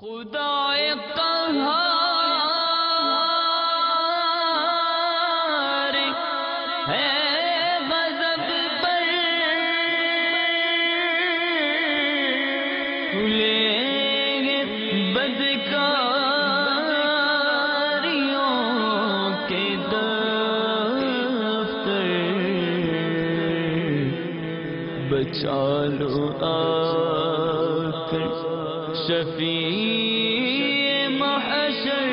خدائے قہار ہے غضب پر کھلیں گے بدکاریوں کے دفتر، بچا لو آ کر شفیع محشر،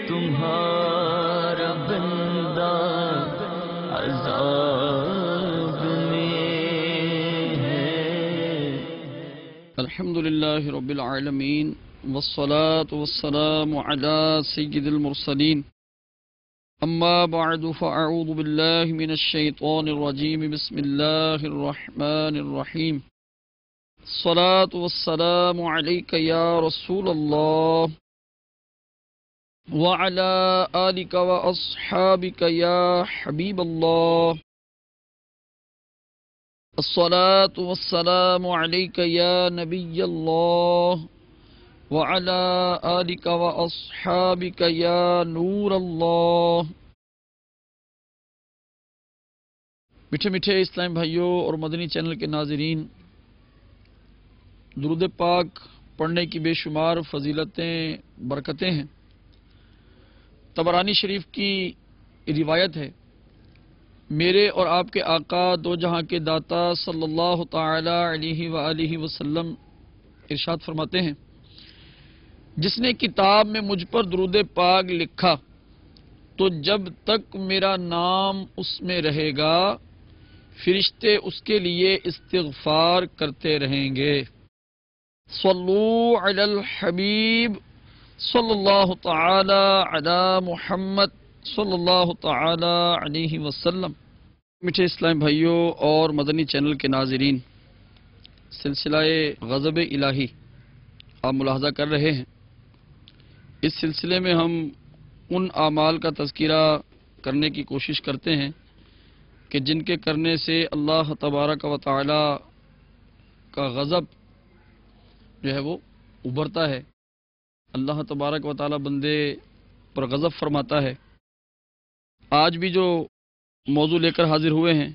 تمہارا بندہ عذاب میں ہے۔ الحمدللہ رب العالمین والصلاة والسلام على سید المرسلین، اما بعد فاعوذ باللہ من الشیطان الرجیم، بسم اللہ الرحمن الرحیم۔ الصلاة والسلام عليك يا رسول الله وعلى آلك وأصحابك يا حبيب الله، الصلاة والسلام عليك يا نبي الله وعلى آلك وأصحابك يا نور الله۔ میٹھے میٹھے اسلام بھائیوں اور مدنی چینل کے ناظرین، درود پاک پڑھنے کی بے شمار فضیلتیں برکتیں ہیں۔ طبرانی شریف کی روایت ہے، میرے اور آپ کے آقا دو جہاں کے داتا صلی اللہ تعالی علیہ وآلہ وسلم ارشاد فرماتے ہیں، جس نے کتاب میں مجھ پر درود پاک لکھا تو جب تک میرا نام اس میں رہے گا فرشتے اس کے لیے استغفار کرتے رہیں گے۔ صلو علی الحبیب صلی اللہ تعالی علی محمد صلی اللہ تعالی علیہ وسلم۔ میٹھے اسلام بھائیوں اور مدنی چینل کے ناظرین، سلسلہ غضب الہی آپ ملاحظہ کر رہے ہیں۔ اس سلسلے میں ہم ان اعمال کا تذکرہ کرنے کی کوشش کرتے ہیں کہ جن کے کرنے سے اللہ تبارک و تعالی کا غضب جو ہے وہ ابھرتا ہے، اللہ تبارک و تعالی بندے پر غضب فرماتا ہے۔ آج بھی جو موضوع لے کر حاضر ہوئے ہیں،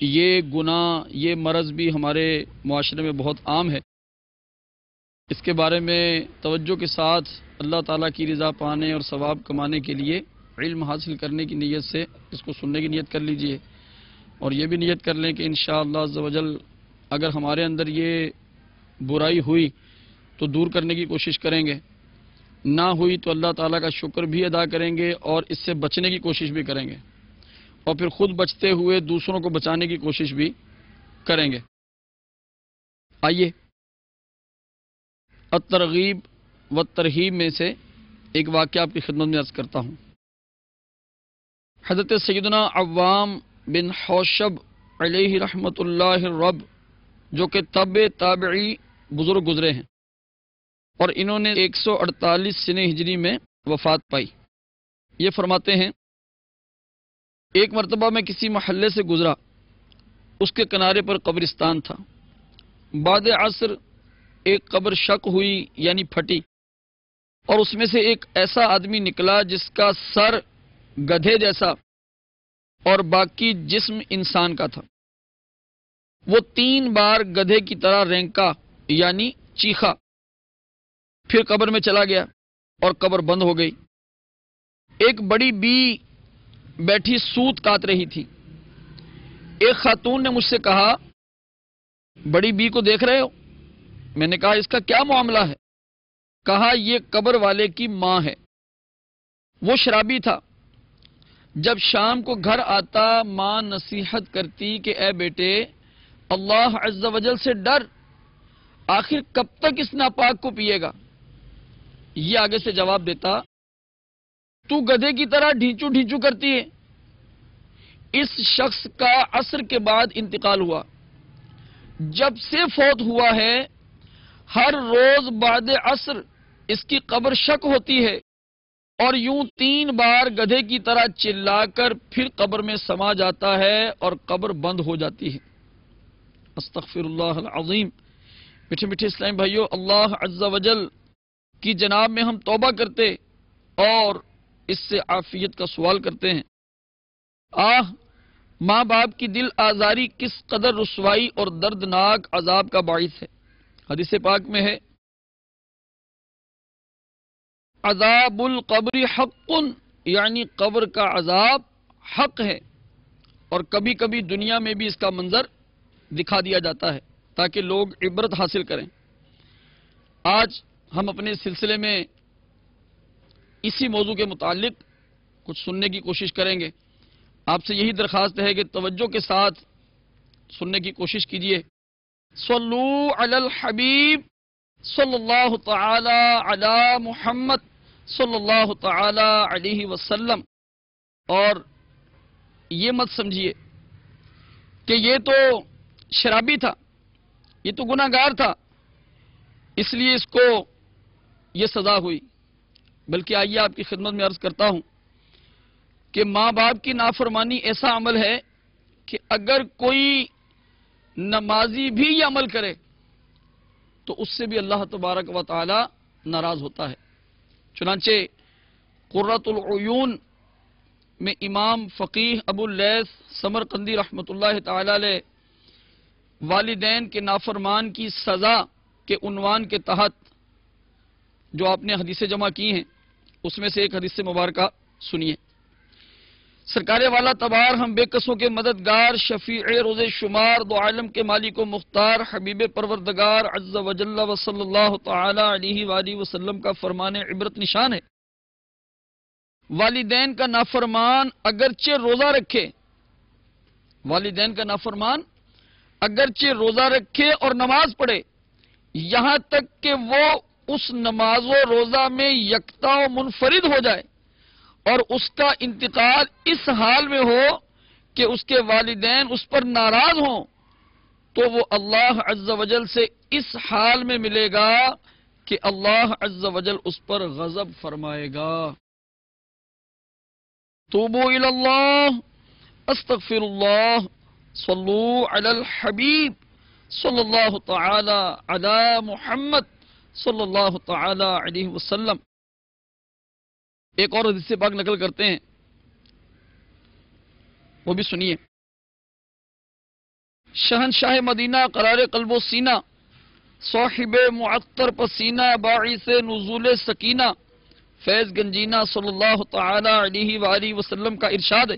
یہ گناہ، یہ مرض بھی ہمارے معاشرے میں بہت عام ہے۔ اس کے بارے میں توجہ کے ساتھ اللہ تعالیٰ کی رضا پانے اور ثواب کمانے کے لیے علم حاصل کرنے کی نیت سے اس کو سننے کی نیت کر لیجئے، اور یہ بھی نیت کر لیں کہ انشاءاللہ عز و جل اگر ہمارے اندر یہ برائی ہوئی تو دور کرنے کی کوشش کریں گے، نہ ہوئی تو اللہ تعالیٰ کا شکر بھی ادا کریں گے اور اس سے بچنے کی کوشش بھی کریں گے، اور پھر خود بچتے ہوئے دوسروں کو بچانے کی کوشش بھی کریں گے۔ آئیے الترغیب والترہیب میں سے ایک واقعہ آپ کی خدمت میں عرض کرتا ہوں۔ حضرت سیدنا عوام بن حوشب علیہ رحمۃ اللہ الرب، جو کہ تابعی بزرگ گزرے ہیں، اور انہوں نے 148 سنہ ہجری میں وفات پائی۔ یہ فرماتے ہیں، ایک مرتبہ میں کسی محلے سے گزرا، اس کے کنارے پر قبرستان تھا۔ بعد عصر ایک قبر شق ہوئی یعنی پھٹی، اور اس میں سے ایک ایسا آدمی نکلا جس کا سر گدھے جیسا اور باقی جسم انسان کا تھا۔ وہ 3 بار گدھے کی طرح رینکا یعنی چیخا، پھر قبر میں چلا گیا اور قبر بند ہو گئی۔ ایک بڑی بی بیٹھی سوت کاٹ رہی تھی۔ ایک خاتون نے مجھ سے کہا، بڑی بی کو دیکھ رہے ہو؟ میں نے کہا، اس کا کیا معاملہ ہے؟ کہا، یہ قبر والے کی ماں ہے۔ وہ شرابی تھا۔ جب شام کو گھر آتا ماں نصیحت کرتی کہ اے بیٹے، اللہ عز و جل سے ڈر، آخر کب تک اس ناپاک کو پیے گا؟ یہ آگے سے جواب دیتا، تو گدھے کی طرح ڈھینچو ڈھینچو کرتی ہے۔ اس شخص کا عصر کے بعد انتقال ہوا۔ جب سے فوت ہوا ہے، ہر روز بعد عصر اس کی قبر شک ہوتی ہے، اور یوں 3 بار گدھے کی طرح چلا کر پھر قبر میں سما جاتا ہے اور قبر بند ہو جاتی ہے۔ استغفر اللہ العظیم۔ میٹھے میٹھے اسلام بھائیوں، اللہ عز و جل کی جناب میں ہم توبہ کرتے اور اس سے عافیت کا سوال کرتے ہیں۔ ماں باپ کی دل آزاری کس قدر رسوائی اور دردناک عذاب کا باعث ہے۔ حدیث پاک میں ہے، عذاب القبر حق، یعنی قبر کا عذاب حق ہے، اور کبھی کبھی دنیا میں بھی اس کا منظر دکھا دیا جاتا ہے تاکہ لوگ عبرت حاصل کریں۔ آج ہم اپنے سلسلے میں اسی موضوع کے متعلق کچھ سننے کی کوشش کریں گے۔ آپ سے یہی درخواست ہے کہ توجہ کے ساتھ سننے کی کوشش کیجیے۔ صلو علی الحبیب صلی اللہ تعالی علی محمد صلی اللہ تعالی علیہ وسلم۔ اور یہ مت سمجھیے کہ یہ تو شرابی تھا، یہ تو گناہ گار تھا، اس لیے اس کو یہ سزا ہوئی، بلکہ آئیے آپ کی خدمت میں عرض کرتا ہوں کہ ماں باپ کی نافرمانی ایسا عمل ہے کہ اگر کوئی نمازی بھی یہ عمل کرے تو اس سے بھی اللہ تبارک و تعالی ناراض ہوتا ہے۔ چنانچہ قرۃ العیون میں امام فقیہ ابو اللیث سمرقندی رحمۃ اللہ تعالی علیہ والدین کے نافرمان کی سزا کے عنوان کے تحت جو آپ نے حدیثیں جمع کی ہیں اس میں سے ایک حدیث مبارکہ سنیے۔ سرکار والا تبار ہم بے کسوں کے مددگار، شفیع روز شمار، دو عالم کے مالک و مختار، حبیب پروردگار عز و جل و صلی اللہ تعالی علیہ وآلہ وسلم کا فرمان عبرت نشان ہے، والدین کا نافرمان اگرچہ روزہ رکھے، والدین کا نافرمان اگرچہ روزہ رکھے اور نماز پڑھے، یہاں تک کہ وہ اس نماز و روزہ میں یکتا و منفرد ہو جائے اور اس کا انتقال اس حال میں ہو کہ اس کے والدین اس پر ناراض ہوں، تو وہ اللہ عز و جل سے اس حال میں ملے گا کہ اللہ عز و جل اس پر غضب فرمائے گا۔ توبوا الی اللہ، استغفر اللہ، صلو علی الحبیب صلی اللہ تعالی علی محمد صلی اللہ تعالی علیہ وسلم۔ ایک اور حدیث پاک نقل کرتے ہیں، وہ بھی سنیے۔ شہنشاہ مدینہ، قرار قلب و سینہ، صاحب معطر پسینہ، باعث نزول سکینہ، فیض گنجینہ صلی اللہ تعالی علیہ وآلہ وسلم کا ارشاد ہے،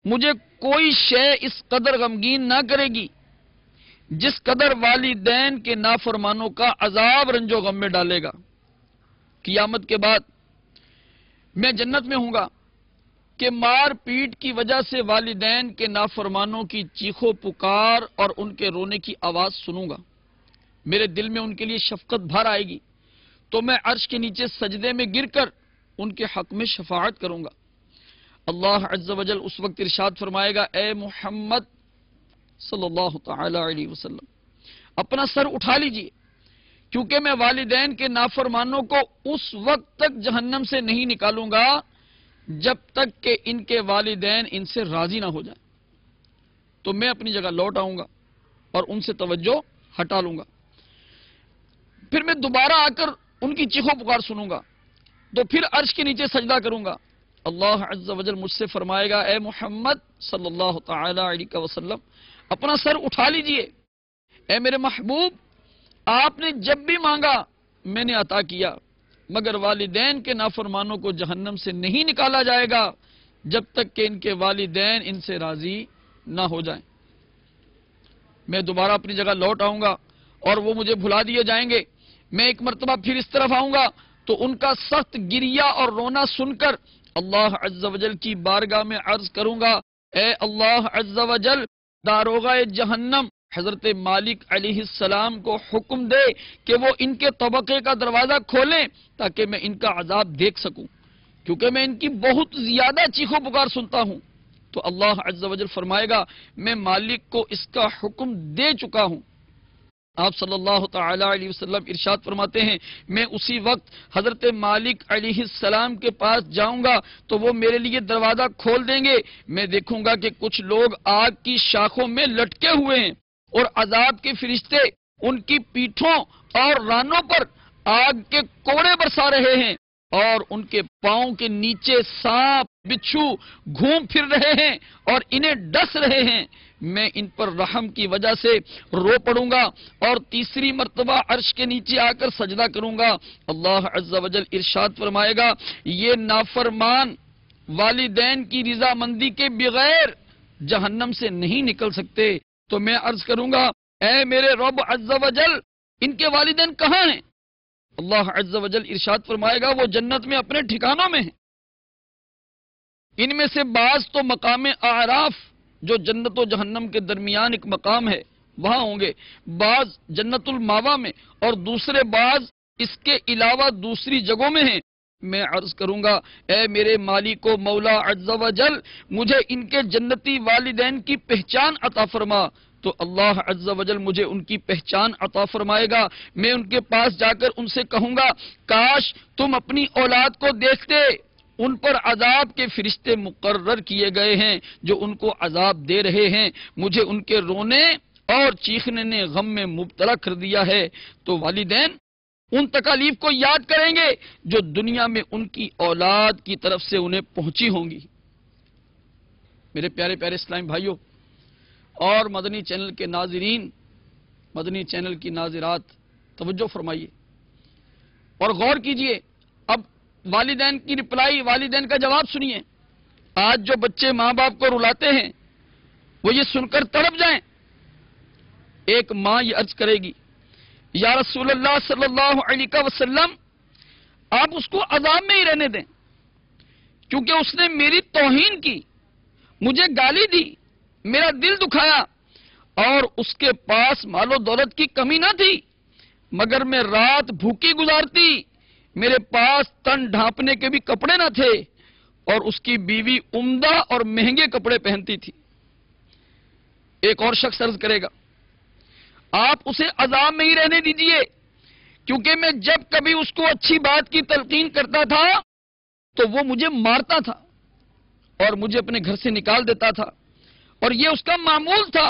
مجھے کوئی شے اس قدر غمگین نہ کرے گی جس قدر والدین کے نافرمانوں کا عذاب رنج و غم میں ڈالے گا۔ قیامت کے بعد میں جنت میں ہوں گا کہ مار پیٹ کی وجہ سے والدین کے نافرمانوں کی چیخو پکار اور ان کے رونے کی آواز سنوں گا، میرے دل میں ان کے لیے شفقت بھر آئے گی، تو میں عرش کے نیچے سجدے میں گر کر ان کے حق میں شفاعت کروں گا۔ اللہ عز و جل اس وقت ارشاد فرمائے گا، اے محمد صلی اللہ تعالی علیہ وسلم، اپنا سر اٹھا لیجئے، کیونکہ میں والدین کے نافرمانوں کو اس وقت تک جہنم سے نہیں نکالوں گا جب تک کہ ان کے والدین ان سے راضی نہ ہو جائیں، تو میں اپنی جگہ لوٹ آؤں گا اور ان سے توجہ ہٹا لوں گا، پھر میں دوبارہ آ کر ان کی چیخو پکار سنوں گا، تو پھر عرش کے نیچے سجدہ کروں گا۔ اللہ عز و جل مجھ سے فرمائے گا، اے محمد صلی اللہ تعالی علیہ وسلم، اپنا سر اٹھا لیجئے، اے میرے محبوب، آپ نے جب بھی مانگا میں نے عطا کیا، مگر والدین کے نافرمانوں کو جہنم سے نہیں نکالا جائے گا جب تک کہ ان کے والدین ان سے راضی نہ ہو جائیں۔ میں دوبارہ اپنی جگہ لوٹ آؤں گا اور وہ مجھے بھلا دیے جائیں گے، میں ایک مرتبہ پھر اس طرف آؤں گا تو ان کا سخت گریہ اور رونا سن کر اللہ عز و جل کی بارگاہ میں عرض کروں گا، اے اللہ عز و جل، داروغہ جہنم حضرت مالک علیہ السلام کو حکم دے کہ وہ ان کے طبقے کا دروازہ کھولیں تاکہ میں ان کا عذاب دیکھ سکوں، کیونکہ میں ان کی بہت زیادہ چیخو پکار سنتا ہوں۔ تو اللہ عز و جل فرمائے گا، میں مالک کو اس کا حکم دے چکا ہوں۔ آپ صلی اللہ تعالی علیہ وسلم ارشاد فرماتے ہیں، میں اسی وقت حضرت مالک علیہ السلام کے پاس جاؤں گا تو وہ میرے لیے دروازہ کھول دیں گے، میں دیکھوں گا کہ کچھ لوگ آگ کی شاخوں میں لٹکے ہوئے ہیں اور عذاب کے فرشتے ان کی پیٹھوں اور رانوں پر آگ کے کوڑے برسا رہے ہیں اور ان کے پاؤں کے نیچے سانپ بچھو گھوم پھر رہے ہیں اور انہیں ڈس رہے ہیں، میں ان پر رحم کی وجہ سے رو پڑوں گا اور تیسری مرتبہ عرش کے نیچے آ کر سجدہ کروں گا۔ اللہ عز و جل ارشاد فرمائے گا یہ نافرمان والدین کی رضامندی کے بغیر جہنم سے نہیں نکل سکتے۔ تو میں عرض کروں گا اے میرے رب عز و جل ان کے والدین کہاں ہیں؟ اللہ عز و جل ارشاد فرمائے گا وہ جنت میں اپنے ٹھکانوں میں ہیں۔ ان میں سے بعض تو مقام اعراف جو جنت و جہنم کے درمیان ایک مقام ہے وہاں ہوں گے، بعض جنت الماوا میں اور دوسرے بعض اس کے علاوہ دوسری جگہوں میں ہیں۔ میں عرض کروں گا اے میرے مالک و مولا عز و جل مجھے ان کے جنتی والدین کی پہچان عطا فرما۔ تو اللہ عز و جل مجھے ان کی پہچان عطا فرمائے گا۔ میں ان کے پاس جا کر ان سے کہوں گا کاش تم اپنی اولاد کو دیکھتے، ان پر عذاب کے فرشتے مقرر کیے گئے ہیں جو ان کو عذاب دے رہے ہیں، مجھے ان کے رونے اور چیخنے نے غم میں مبتلا کر دیا ہے۔ تو والدین ان تکالیف کو یاد کریں گے جو دنیا میں ان کی اولاد کی طرف سے انہیں پہنچی ہوں گی۔ میرے پیارے پیارے اسلامی بھائیوں اور مدنی چینل کے ناظرین، مدنی چینل کی ناظرات، توجہ فرمائیے اور غور کیجئے۔ اب والدین کی رپلائی، والدین کا جواب سنیے۔ آج جو بچے ماں باپ کو رلاتے ہیں وہ یہ سن کر تڑپ جائیں۔ ایک ماں یہ عرض کرے گی یا رسول اللہ صلی اللہ علیہ وسلم آپ اس کو عذاب میں ہی رہنے دیں کیونکہ اس نے میری توہین کی، مجھے گالی دی، میرا دل دکھایا اور اس کے پاس مال و دولت کی کمی نہ تھی مگر میں رات بھوکی گزارتی، میرے پاس تن ڈھانپنے کے بھی کپڑے نہ تھے اور اس کی بیوی عمدہ اور مہنگے کپڑے پہنتی تھی۔ ایک اور شخص عرض کرے گا آپ اسے عذاب میں ہی رہنے دیجئے کیونکہ میں جب کبھی اس کو اچھی بات کی تلقین کرتا تھا تو وہ مجھے مارتا تھا اور مجھے اپنے گھر سے نکال دیتا تھا اور یہ اس کا معمول تھا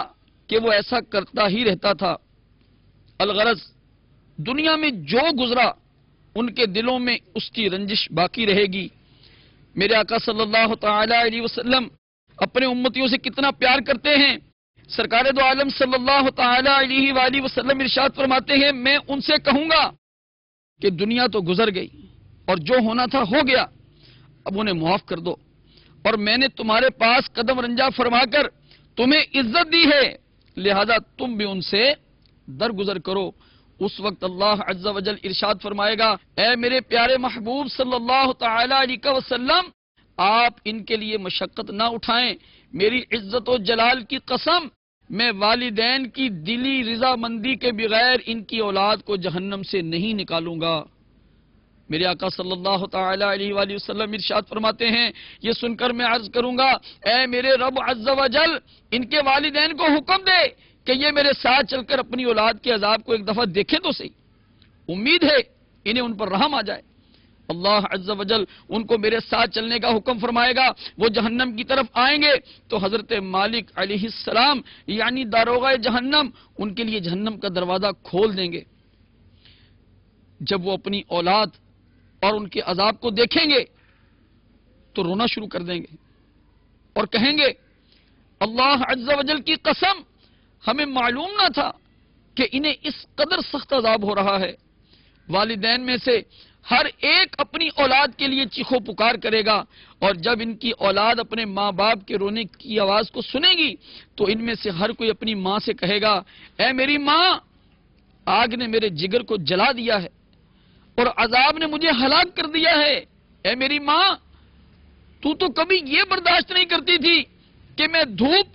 کہ وہ ایسا کرتا ہی رہتا تھا۔ الغرض دنیا میں جو گزرا ان کے دلوں میں اس کی رنجش باقی رہے گی۔ میرے آقا صلی اللہ تعالی علیہ وسلم اپنے امتیوں سے کتنا پیار کرتے ہیں۔ سرکار دو عالم صلی اللہ تعالی علیہ وآلہ وسلم ارشاد فرماتے ہیں میں ان سے کہوں گا کہ دنیا تو گزر گئی اور جو ہونا تھا ہو گیا، اب انہیں معاف کر دو اور میں نے تمہارے پاس قدم رنجا فرما کر تمہیں عزت دی ہے، لہذا تم بھی ان سے درگزر کرو۔ اس وقت اللہ عز و جل ارشاد فرمائے گا اے میرے پیارے محبوب صلی اللہ تعالی علیہ وسلم آپ ان کے لیے مشقت نہ اٹھائیں، میری عزت و جلال کی قسم میں والدین کی دلی رضامندی کے بغیر ان کی اولاد کو جہنم سے نہیں نکالوں گا۔ میرے آقا صلی اللہ تعالی علیہ وآلہ وسلم ارشاد فرماتے ہیں یہ سن کر میں عرض کروں گا اے میرے رب عز و جل ان کے والدین کو حکم دے کہ یہ میرے ساتھ چل کر اپنی اولاد کے عذاب کو ایک دفعہ دیکھیں تو صحیح، امید ہے انہیں ان پر رحم آ جائے۔ اللہ عز و جل ان کو میرے ساتھ چلنے کا حکم فرمائے گا، وہ جہنم کی طرف آئیں گے تو حضرت مالک علیہ السلام یعنی داروغہ جہنم ان کے لیے جہنم کا دروازہ کھول دیں گے۔ جب وہ اپنی اولاد اور ان کے عذاب کو دیکھیں گے تو رونا شروع کر دیں گے اور کہیں گے اللہ عز و جل کی قسم ہمیں معلوم نہ تھا کہ انہیں اس قدر سخت عذاب ہو رہا ہے۔ والدین میں سے ہر ایک اپنی اولاد کے لیے چیخو پکار کرے گا اور جب ان کی اولاد اپنے ماں باپ کے رونے کی آواز کو سنے گی تو ان میں سے ہر کوئی اپنی ماں سے کہے گا اے میری ماں آگ نے میرے جگر کو جلا دیا ہے اور عذاب نے مجھے ہلاک کر دیا ہے۔ اے میری ماں تو کبھی یہ برداشت نہیں کرتی تھی کہ میں دھوپ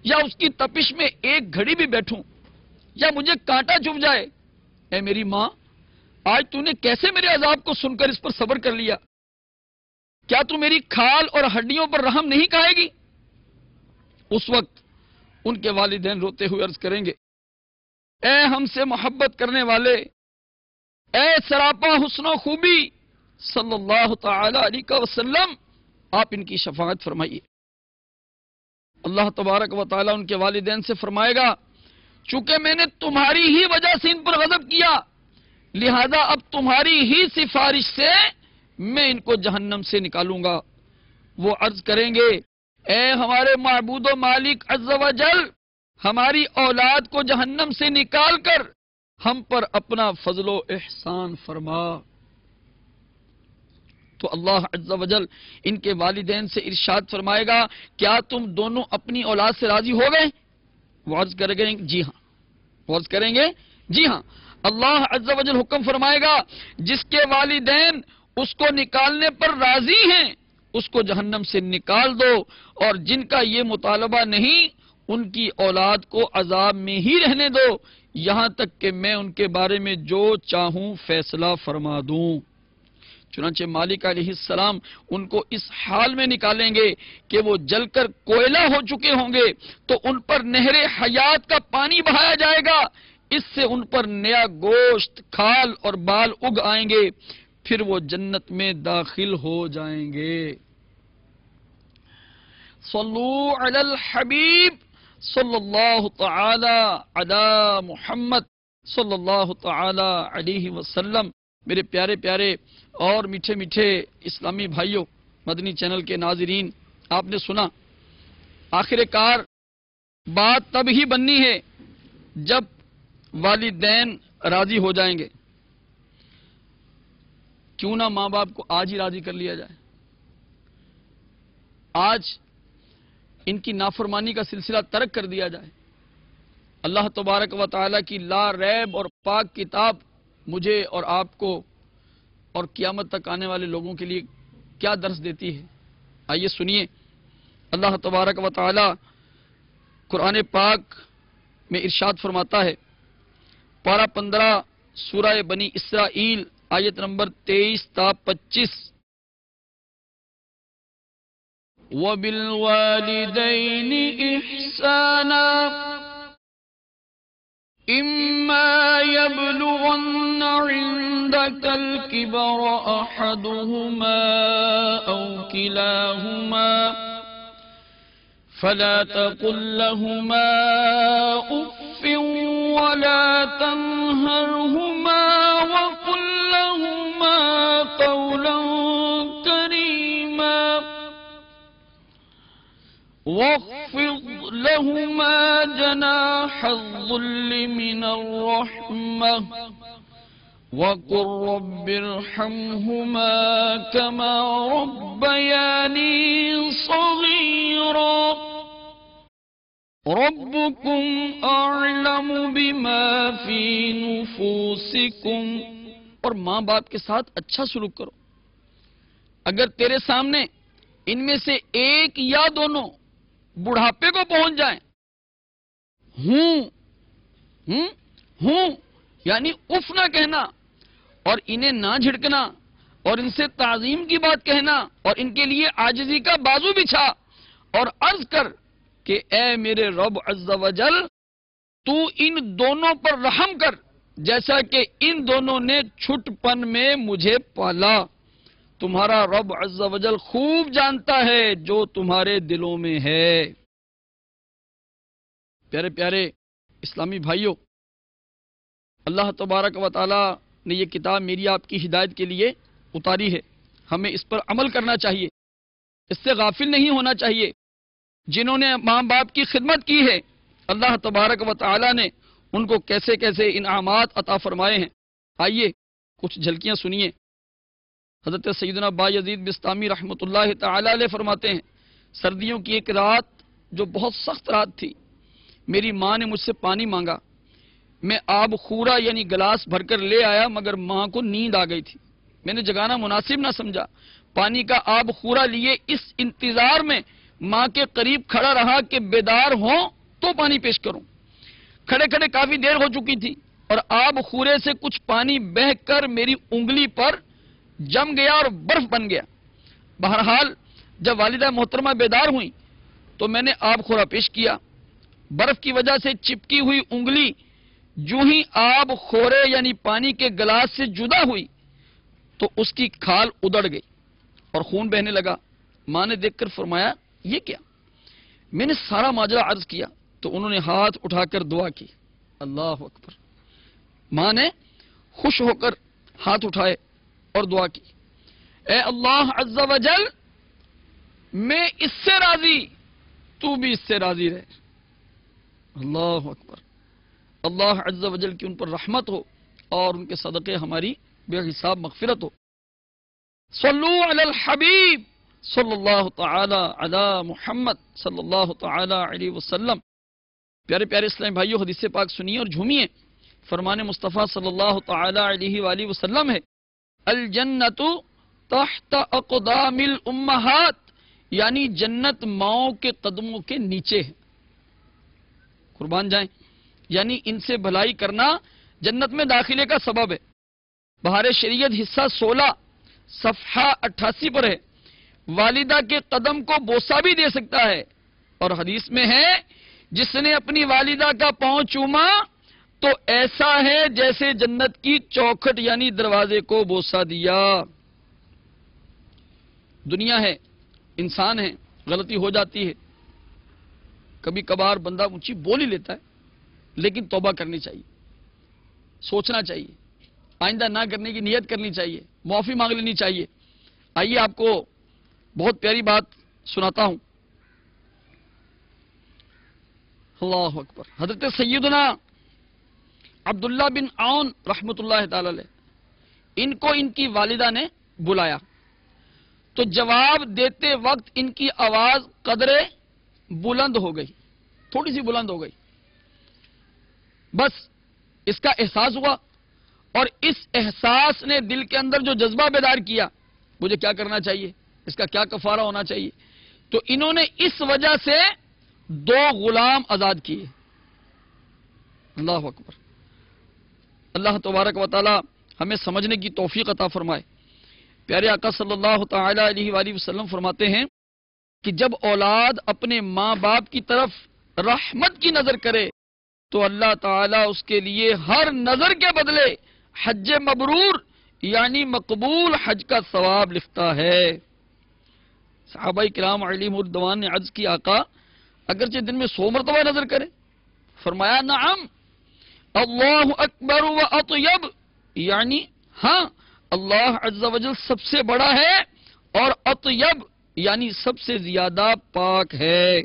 یا اس کی تپش میں ایک گھڑی بھی بیٹھوں یا مجھے کانٹا چبھ جائے۔ اے میری ماں آج تو نے کیسے میرے عذاب کو سن کر اس پر صبر کر لیا؟ کیا تو میری کھال اور ہڈیوں پر رحم نہیں کھائے گی؟ اس وقت ان کے والدین روتے ہوئے عرض کریں گے اے ہم سے محبت کرنے والے، اے سراپا حسن و خوبی صلی اللہ تعالی علیہ وسلم آپ ان کی شفاعت فرمائیے۔ اللہ تبارک و تعالی ان کے والدین سے فرمائے گا چونکہ میں نے تمہاری ہی وجہ سے ان پر غضب کیا، لہذا اب تمہاری ہی سفارش سے میں ان کو جہنم سے نکالوں گا۔ وہ عرض کریں گے اے ہمارے معبود و مالک عز و جل، ہماری اولاد کو جہنم سے نکال کر ہم پر اپنا فضل و احسان فرما۔ تو اللہ عز و جل ان کے والدین سے ارشاد فرمائے گا کیا تم دونوں اپنی اولاد سے راضی ہو گئے؟ وہ عرض کریں گے جی ہاں، وہ عرض کریں گے جی ہاں۔ اللہ عز و جل حکم فرمائے گا جس کے والدین اس کو نکالنے پر راضی ہیں اس کو جہنم سے نکال دو، اور جن کا یہ مطالبہ نہیں ان کی اولاد کو عذاب میں ہی رہنے دو یہاں تک کہ میں ان کے بارے میں جو چاہوں فیصلہ فرما دوں۔ چنانچہ مالک علیہ السلام ان کو اس حال میں نکالیں گے کہ وہ جل کر کوئلہ ہو چکے ہوں گے، تو ان پر نہر حیات کا پانی بہایا جائے گا، اس سے ان پر نیا گوشت، کھال اور بال اگ آئیں گے، پھر وہ جنت میں داخل ہو جائیں گے۔ صلو علی الحبیب صلی اللہ تعالی علی محمد صلی اللہ تعالی علیہ وسلم۔ میرے پیارے پیارے اور میٹھے میٹھے اسلامی بھائیوں، مدنی چینل کے ناظرین، آپ نے سنا آخر کار بات تب ہی بننی ہے جب والدین راضی ہو جائیں گے۔ کیوں نہ ماں باپ کو آج ہی راضی کر لیا جائے، آج ان کی نافرمانی کا سلسلہ ترک کر دیا جائے۔ اللہ تبارک و تعالیٰ کی لا ریب اور پاک کتاب مجھے اور آپ کو اور قیامت تک آنے والے لوگوں کے لیے کیا درس دیتی ہے، آئیے سنیے۔ اللہ تبارک و تعالیٰ قرآن پاک میں ارشاد فرماتا ہے، پارہ 15 سورہ بنی اسرائیل آیت نمبر 23 تا 25، وَبِالْوَالِدَيْنِ إِحْسَانًا إِمَّا يَبْلُغَنَّ عِندَكَ الْكِبَرَ أَحَدُهُمَا أَوْ كِلَاهُمَا فَلَا تَقُل لَّهُمَا أُفٍّ وَلَا تَنْهَرْهُمَا وَقُل لَّهُمَا قَوْلًا كَرِيمًا وَاخْفِضْ لَهُمَا جَنَاحَ الذُّلِّ مِنَ الرَّحْمَةِ وَقُل رَّبِّ ارْحَمْهُمَا كَمَا رَبَّيَانِي صَغِيرًا رَبُّكُمْ أَعْلَمُ بِمَا فِي نُفُوسِكُمْ۔ اور ماں باپ کے ساتھ اچھا سلوک کرو، اگر تیرے سامنے ان میں سے ایک یا دونوں بڑھاپے کو پہنچ جائیں، ہوں یعنی اف نہ کہنا، اور انہیں نہ جھڑکنا، اور ان سے تعظیم کی بات کہنا، اور ان کے لیے عاجزی کا بازو بچھا اور عرض کر کہ اے میرے رب عز و جل تو ان دونوں پر رحم کر جیسا کہ ان دونوں نے چھٹ پن میں مجھے پالا۔ تمہارا رب عز و جل خوب جانتا ہے جو تمہارے دلوں میں ہے۔ پیارے پیارے اسلامی بھائیوں، اللہ تبارک و تعالی نے یہ کتاب میری آپ کی ہدایت کے لیے اتاری ہے، ہمیں اس پر عمل کرنا چاہیے، اس سے غافل نہیں ہونا چاہیے۔ جنہوں نے ماں باپ کی خدمت کی ہے اللہ تبارک و تعالی نے ان کو کیسے کیسے انعامات عطا فرمائے ہیں، آئیے کچھ جھلکیاں سنیے۔ حضرت سیدنا بایزید بسطامی رحمۃ اللہ تعالی علیہ فرماتے ہیں، سردیوں کی ایک رات جو بہت سخت رات تھی، میری ماں نے مجھ سے پانی مانگا، میں آب خورا یعنی گلاس بھر کر لے آیا، مگر ماں کو نیند آ گئی تھی، میں نے جگانا مناسب نہ سمجھا، پانی کا آب خورا لیے اس انتظار میں ماں کے قریب کھڑا رہا کہ بیدار ہوں تو پانی پیش کروں۔ کھڑے کھڑے کافی دیر ہو چکی تھی اور آب خورے سے کچھ پانی بہہ کر میری انگلی پر جم گیا اور برف بن گیا۔ بہرحال جب والدہ محترمہ بیدار ہوئی تو میں نے آب خورا پیش کیا، برف کی وجہ سے چپکی ہوئی انگلی جو ہی آب خورے یعنی پانی کے گلاس سے جدا ہوئی تو اس کی کھال ادڑ گئی اور خون بہنے لگا۔ ماں نے دیکھ کر فرمایا یہ کیا؟ میں نے سارا ماجرا عرض کیا تو انہوں نے ہاتھ اٹھا کر دعا کی، اللہ اکبر. ماں نے خوش ہو کر ہاتھ اٹھائے اور دعا کی، اے اللہ عز و جل، میں اس سے راضی، تو بھی اس سے راضی رہے. اللہ اکبر. اللہ عز و جل کی ان پر رحمت ہو اور ان کے صدقے ہماری بے حساب مغفرت ہو. صلو علی الحبیب صلی اللہ تعالی علی محمد صلی اللہ تعالی علیہ وسلم. پیارے پیارے اسلام بھائیو، حدیث پاک سنیے اور جھومیے. فرمان مصطفیٰ صلی اللہ تعالی علیہ وآلہ وسلم ہے، الجنت تحت اقدام الامہات، یعنی جنت ماؤں کے قدموں کے نیچے ہے. قربان جائیں، یعنی ان سے بھلائی کرنا جنت میں داخلے کا سبب ہے. بہار شریعت حصہ 16 صفحہ 88 پر ہے، والدہ کے قدم کو بوسہ بھی دے سکتا ہے. اور حدیث میں ہے، جس نے اپنی والدہ کا پاؤں چوما تو ایسا ہے جیسے جنت کی چوکھٹ یعنی دروازے کو بوسہ دیا. دنیا ہے، انسان ہے، غلطی ہو جاتی ہے، کبھی کبھار بندہ اونچی بول ہی لیتا ہے، لیکن توبہ کرنی چاہیے، سوچنا چاہیے، آئندہ نہ کرنے کی نیت کرنی چاہیے، معافی مانگ لینی چاہیے. آئیے آپ کو بہت پیاری بات سناتا ہوں. اللہ اکبر. حضرت سیدنا عبداللہ بن عون رحمت اللہ تعالی علیہ، ان کو ان کی والدہ نے بلایا تو جواب دیتے وقت ان کی آواز قدرے بلند ہو گئی، تھوڑی سی بلند ہو گئی. بس اس کا احساس ہوا اور اس احساس نے دل کے اندر جو جذبہ بیدار کیا، مجھے کیا کرنا چاہیے، اس کا کیا کفارہ ہونا چاہیے. تو انہوں نے اس وجہ سے 2 غلام آزاد کیے. اللہ اکبر. اللہ تبارک و تعالی ہمیں سمجھنے کی توفیق عطا فرمائے. پیارے آقا صلی اللہ تعالی علیہ وآلہ وسلم فرماتے ہیں کہ جب اولاد اپنے ماں باپ کی طرف رحمت کی نظر کرے تو اللہ تعالیٰ اس کے لیے ہر نظر کے بدلے حج مبرور یعنی مقبول حج کا ثواب لکھتا ہے. صحابہ کرام علیہم الرضوان نے عرض کی، آقا اگرچہ دن میں 100 مرتبہ نظر کرے؟ فرمایا نعم، اللہ اکبر و اطیب، یعنی ہاں اللہ عز و جل سب سے بڑا ہے اور اطیب یعنی سب سے زیادہ پاک ہے.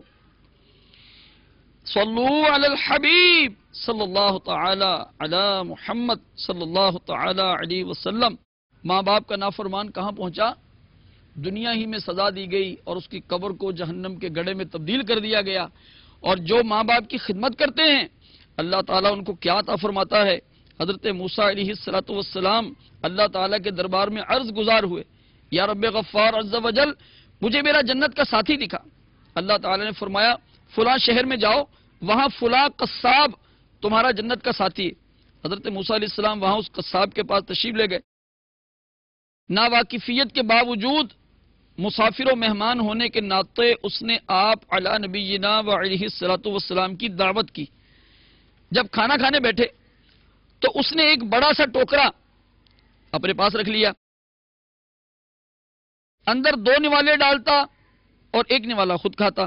صلو علی الحبیب صلی اللہ تعالی علی محمد صلی اللہ تعالی علیہ وسلم. ماں باپ کا نافرمان کہاں پہنچا؟ دنیا ہی میں سزا دی گئی اور اس کی قبر کو جہنم کے گڑھے میں تبدیل کر دیا گیا. اور جو ماں باپ کی خدمت کرتے ہیں اللہ تعالیٰ ان کو کیا عطا فرماتا ہے. حضرت موسیٰ علیہ السلام اللہ تعالیٰ کے دربار میں عرض گزار ہوئے، یا رب غفار عز و جل، مجھے میرا جنت کا ساتھی دکھا. اللہ تعالیٰ نے فرمایا فلاں شہر میں جاؤ، وہاں فلاں قصاب تمہارا جنت کا ساتھی ہے. حضرت موسیٰ علیہ السلام وہاں اس قصاب کے پاس تشریف لے گئے. ناواقفیت کے باوجود مسافر و مہمان ہونے کے ناطے اس نے آپ علی نبینا و علیہ الصلوۃ والسلام کی دعوت کی. جب کھانا کھانے بیٹھے تو اس نے ایک بڑا سا ٹوکرا اپنے پاس رکھ لیا، اندر 2 نوالے ڈالتا اور 1 نوالا خود کھاتا.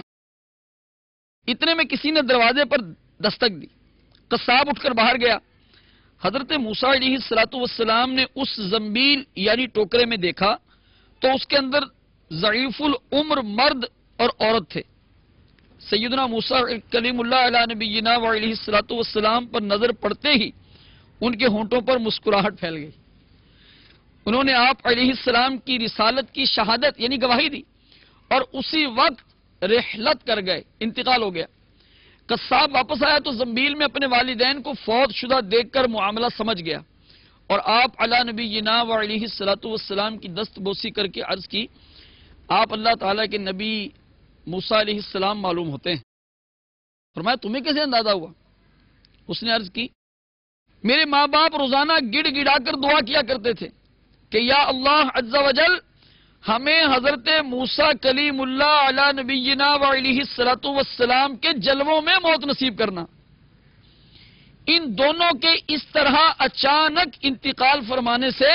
اتنے میں کسی نے دروازے پر دستک دی. قصاب اٹھ کر باہر گیا. حضرت موسیٰ علیہ السلام نے اس زنبیل یعنی ٹوکرے میں دیکھا تو اس کے اندر ضعیف العمر مرد اور عورت تھے. سیدنا موسیٰ کلیم اللہ علیہ نبینا و علیہ السلام پر نظر پڑتے ہی ان کے ہونٹوں پر مسکراہٹ پھیل گئی. انہوں نے آپ علیہ السلام کی رسالت کی شہادت یعنی گواہی دی اور اسی وقت رحلت کر گئے، انتقال ہو گیا. قصاب واپس آیا تو زنبیل میں اپنے والدین کو فوت شدہ دیکھ کر معاملہ سمجھ گیا اور آپ علی نبینا و علیہ السلام کی دست بوسی کر کے عرض کی، آپ اللہ تعالیٰ کے نبی موسیٰ علیہ السلام معلوم ہوتے ہیں. فرمایا تمہیں کیسے اندازہ ہوا؟ اس نے عرض کی، میرے ماں باپ روزانہ گڑ گڑا کر دعا کیا کرتے تھے کہ یا اللہ عز و جل ہمیں حضرت موسیٰ کلیم اللہ علی نبینا و علیہ السلام کے جلووں میں موت نصیب کرنا. ان دونوں کے اس طرح اچانک انتقال فرمانے سے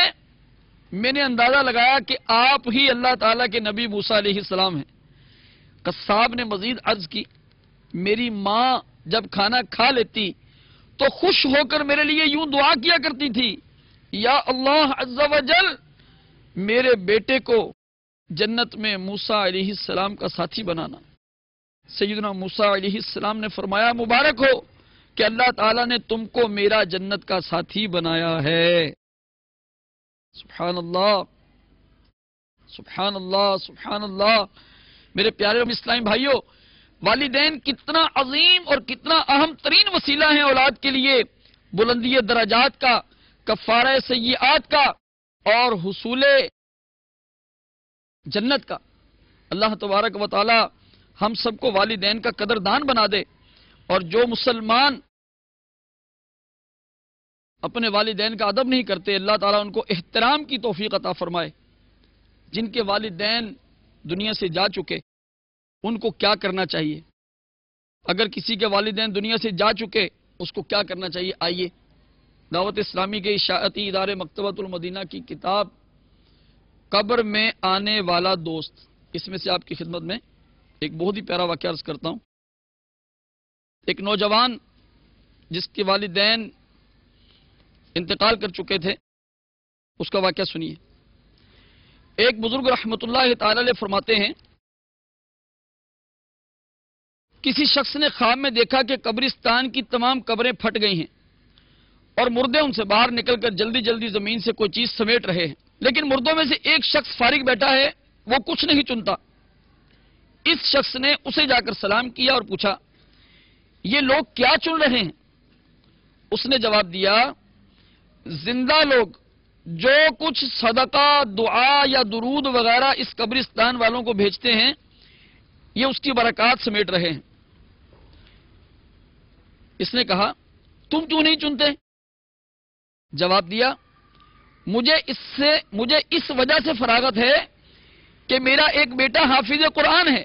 میں نے اندازہ لگایا کہ آپ ہی اللہ تعالیٰ کے نبی موسیٰ علیہ السلام ہیں. قصاب نے مزید عرض کی، میری ماں جب کھانا کھا لیتی تو خوش ہو کر میرے لیے یوں دعا کیا کرتی تھی، یا اللہ عز و جل میرے بیٹے کو جنت میں موسیٰ علیہ السلام کا ساتھی بنانا۔ سیدنا موسیٰ علیہ السلام نے فرمایا مبارک ہو کہ اللہ تعالیٰ نے تم کو میرا جنت کا ساتھی بنایا ہے۔ سبحان اللہ، سبحان اللہ، سبحان اللہ۔ میرے پیارے اسلامی بھائیوں، والدین کتنا عظیم اور کتنا اہم ترین وسیلہ ہیں اولاد کے لیے بلندی درجات کا، کفارہ سیئات کا اور حصول جنت کا۔ اللہ تبارک و تعالی ہم سب کو والدین کا قدردان بنا دے، اور جو مسلمان اپنے والدین کا ادب نہیں کرتے، اللہ تعالیٰ ان کو احترام کی توفیق عطا فرمائے۔ جن کے والدین دنیا سے جا چکے ان کو کیا کرنا چاہیے؟ اگر کسی کے والدین دنیا سے جا چکے اس کو کیا کرنا چاہیے؟ آئیے دعوت اسلامی کے اشاعتی ادارے مکتبۃ المدینہ کی کتاب قبر میں آنے والا دوست، اس میں سے آپ کی خدمت میں ایک بہت ہی پیارا واقعہ عرض کرتا ہوں۔ ایک نوجوان جس کے والدین انتقال کر چکے تھے، اس کا واقعہ سنیے۔ ایک بزرگ رحمت اللہ تعالی علیہ فرماتے ہیں، کسی شخص نے خواب میں دیکھا کہ قبرستان کی تمام قبریں پھٹ گئی ہیں اور مردے ان سے باہر نکل کر جلدی جلدی زمین سے کوئی چیز سمیٹ رہے ہیں، لیکن مردوں میں سے ایک شخص فارغ بیٹھا ہے، وہ کچھ نہیں چنتا۔ اس شخص نے اسے جا کر سلام کیا اور پوچھا یہ لوگ کیا چن رہے ہیں؟ اس نے جواب دیا زندہ لوگ جو کچھ صدقہ، دعا یا درود وغیرہ اس قبرستان والوں کو بھیجتے ہیں یہ اس کی برکات سمیٹ رہے ہیں۔ اس نے کہا تم کیوں نہیں چنتے؟ جواب دیا مجھے اس وجہ سے فراغت ہے کہ میرا ایک بیٹا حافظ قرآن ہے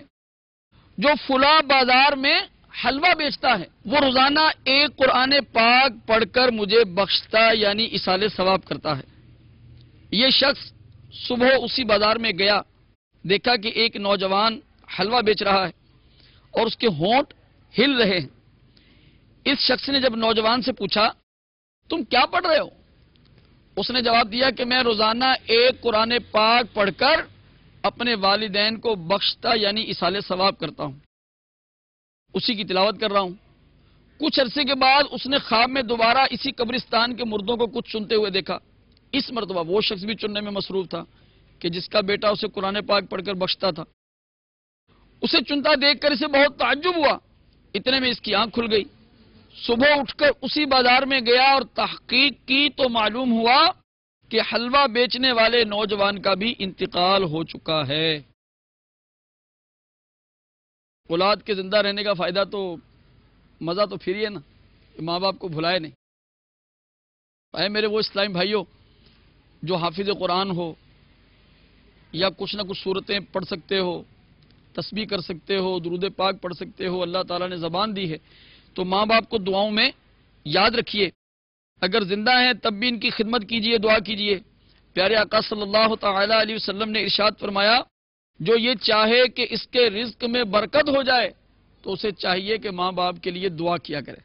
جو فلاں بازار میں حلوہ بیچتا ہے، وہ روزانہ ایک قرآن پاک پڑھ کر مجھے بخشتا یعنی ایصال ثواب کرتا ہے۔ یہ شخص صبح اسی بازار میں گیا، دیکھا کہ ایک نوجوان حلوہ بیچ رہا ہے اور اس کے ہونٹ ہل رہے ہیں۔ اس شخص نے جب نوجوان سے پوچھا تم کیا پڑھ رہے ہو؟ اس نے جواب دیا کہ میں روزانہ ایک قرآن پاک پڑھ کر اپنے والدین کو بخشتا یعنی ایصال ثواب کرتا ہوں، اسی کی تلاوت کر رہا ہوں۔ کچھ عرصے کے بعد اس نے خواب میں دوبارہ اسی قبرستان کے مردوں کو کچھ چنتے ہوئے دیکھا۔ اس مرتبہ وہ شخص بھی چننے میں مصروف تھا کہ جس کا بیٹا اسے قرآن پاک پڑھ کر بخشتا تھا۔ اسے چنتا دیکھ کر اسے بہت تعجب ہوا، اتنے میں اس کی آنکھ کھل گئی۔ صبح اٹھ کر اسی بازار میں گیا اور تحقیق کی تو معلوم ہوا کہ حلوہ بیچنے والے نوجوان کا بھی انتقال ہو چکا ہے۔ اولاد کے زندہ رہنے کا فائدہ تو مزہ تو پھر ہی ہے نا، ماں باپ کو بھلائے نہیں۔ اے میرے وہ اسلامی بھائیوں، جو حافظ قرآن ہو یا کچھ نہ کچھ صورتیں پڑھ سکتے ہو، تسبیح کر سکتے ہو، درود پاک پڑھ سکتے ہو، اللہ تعالیٰ نے زبان دی ہے تو ماں باپ کو دعاؤں میں یاد رکھیے۔ اگر زندہ ہیں تب بھی ان کی خدمت کیجئے، دعا کیجئے۔ پیارے آقا صلی اللہ تعالی علیہ وسلم نے ارشاد فرمایا جو یہ چاہے کہ اس کے رزق میں برکت ہو جائے تو اسے چاہیے کہ ماں باپ کے لیے دعا کیا کرے۔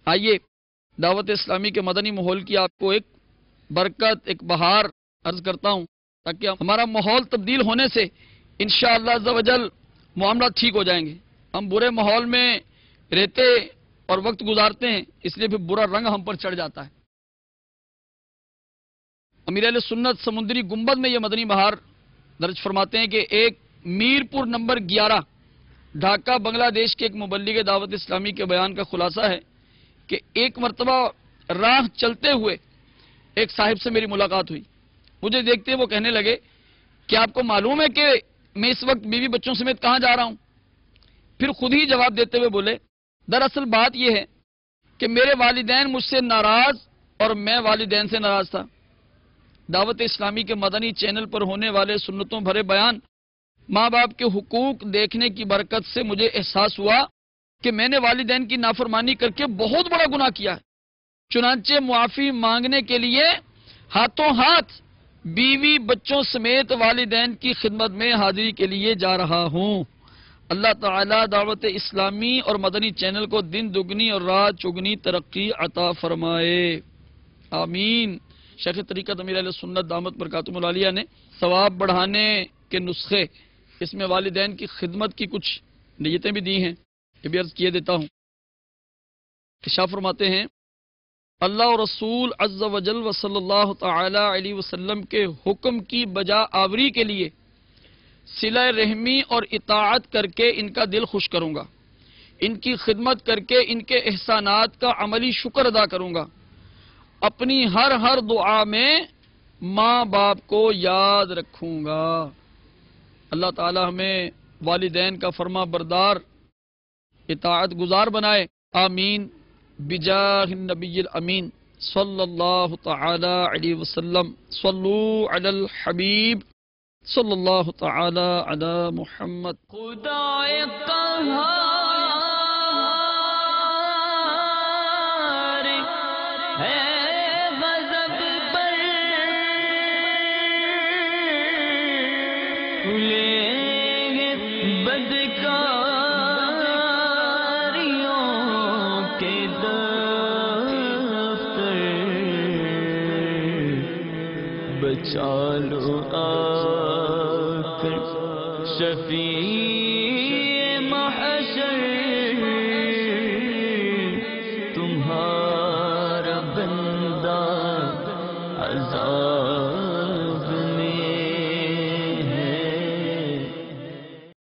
آئیے دعوت اسلامی کے مدنی ماحول کی آپ کو ایک برکت، ایک بہار عرض کرتا ہوں تاکہ ہمارا ماحول تبدیل ہونے سے انشاءاللہ عز و جل معاملات ٹھیک ہو جائیں گے۔ ہم برے ماحول میں رہتے اور وقت گزارتے ہیں، اس لیے پھر برا رنگ ہم پر چڑھ جاتا ہے۔ امیر اہل سنت سمندری گنبد میں یہ مدنی بہار درج فرماتے ہیں کہ ایک میر پور نمبر 11 ڈھاکہ بنگلہ دیش کے ایک مبلغ دعوت اسلامی کے بیان کا خلاصہ ہے کہ ایک مرتبہ راہ چلتے ہوئے ایک صاحب سے میری ملاقات ہوئی۔ مجھے دیکھتے وہ کہنے لگے کہ آپ کو معلوم ہے کہ میں اس وقت بیوی بچوں سمیت کہاں جا رہا ہوں؟ پھر خود ہی جواب دیتے ہوئے بولے دراصل بات یہ ہے کہ میرے والدین مجھ سے ناراض اور میں والدین سے ناراض تھا۔ دعوت اسلامی کے مدنی چینل پر ہونے والے سنتوں بھرے بیان، ماں باپ کے حقوق دیکھنے کی برکت سے مجھے احساس ہوا کہ میں نے والدین کی نافرمانی کر کے بہت بڑا گناہ کیا ہے۔ چنانچہ معافی مانگنے کے لیے ہاتھوں ہاتھ بیوی بچوں سمیت والدین کی خدمت میں حاضری کے لیے جا رہا ہوں۔ اللہ تعالیٰ دعوت اسلامی اور مدنی چینل کو دن دگنی اور رات چگنی ترقی عطا فرمائے، آمین۔ شیخ طریقت امیر اہل سنت دامت برکاتہم العالیہ نے ثواب بڑھانے کے نسخے، اس میں والدین کی خدمت کی کچھ نیتیں بھی دی ہیں، یہ بھی عرض کیے دیتا ہوں۔ ارشاد فرماتے ہیں اللہ اور رسول عز و جل و صلی اللہ تعالی علیہ وسلم کے حکم کی بجا آوری کے لیے صلہ رحمی اور اطاعت کر کے ان کا دل خوش کروں گا، ان کی خدمت کر کے ان کے احسانات کا عملی شکر ادا کروں گا، اپنی ہر دعا میں ماں باپ کو یاد رکھوں گا۔ اللہ تعالی ہمیں والدین کا فرما بردار اطاعت گزار بنائے، آمین، بجاہ النبی الامین صلی اللہ تعالی علیہ وسلم۔ صلو علی الحبیب صلی اللہ تعالی علی محمد۔ خدائے قہار ہے غضب پر، کھلیں گے بدکاریوں کے دفتر، بچا لو آ کر شفیع